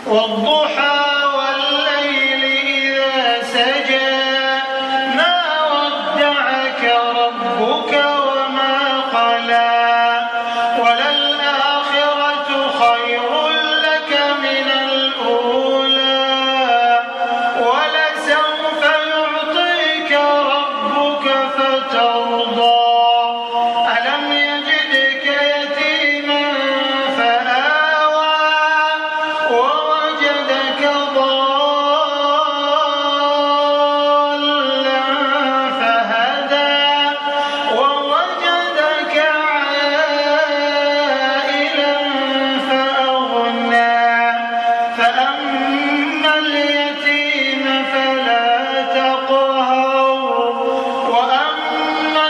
والضحى والليل إذا سجى ما ودعك ربك وما قلى وللآخرة خير لك من الأولى ولسوف يعطيك ربك فترضى ألم يجدك يتيما فآوى ووجدك ضالا فهدى ووجدك عائلا فأغنى فأما اليتيم فلا تقهر وأما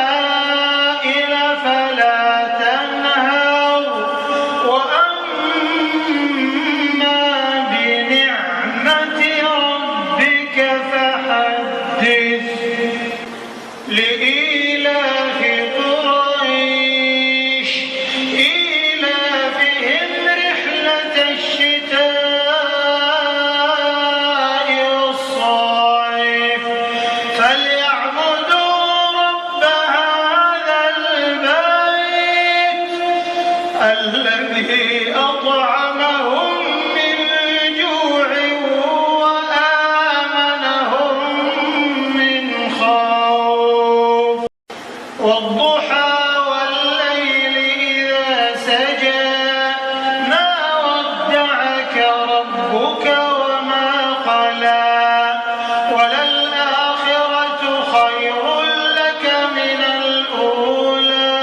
السائل فلا تنهر وأما بنعمة ربك فحدث لإيلاف قريش إيلافهم رحلة الشتاء والصيف فليعبدوا رب هذا البيت الذي أطعمهم من جوع وآمنهم من خوف والضحى والليل إذا سجى ما ودعك ربك وما قلى وللآخرة خير لك من الأولى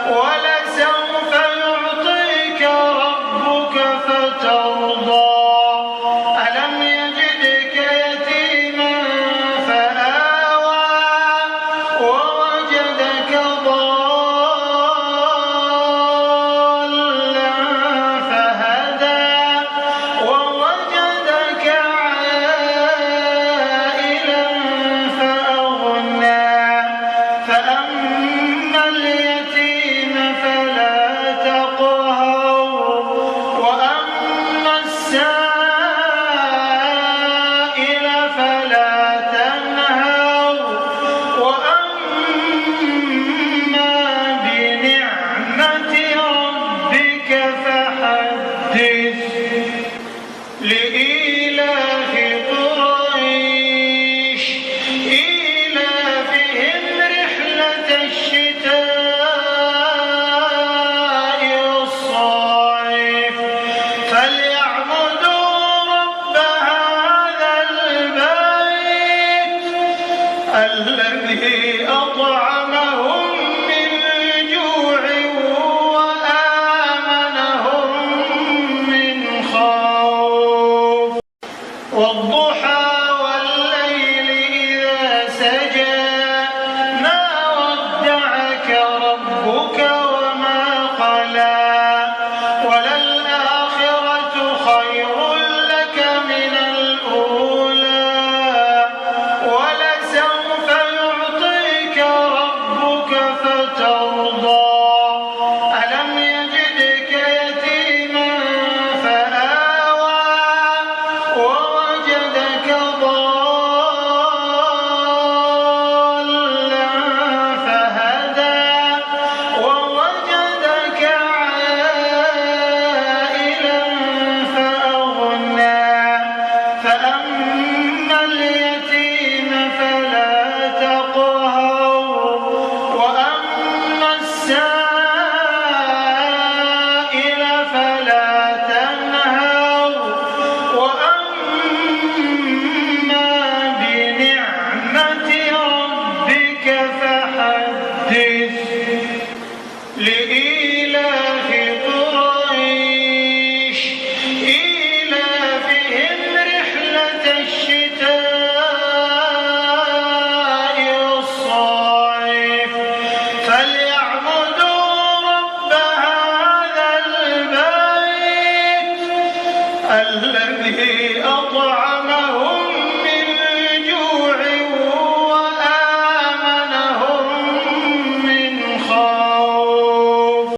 ولسوف يعطيك ربك فترضى ألم يجدك يتيما فآوى ووجدك ضالا فهدى ووجدك عائلا فأغنى فأما اليتيم فلا تقهر وأما السائل فلا تنهر وأما بنعمة ربك فحدث لإيلاف قريش إيلافهم رحلة الشتاء والصيف فليعبدوا رب هذا البيت الذي أطعمهم من جوع وآمنهم من خوف والضحى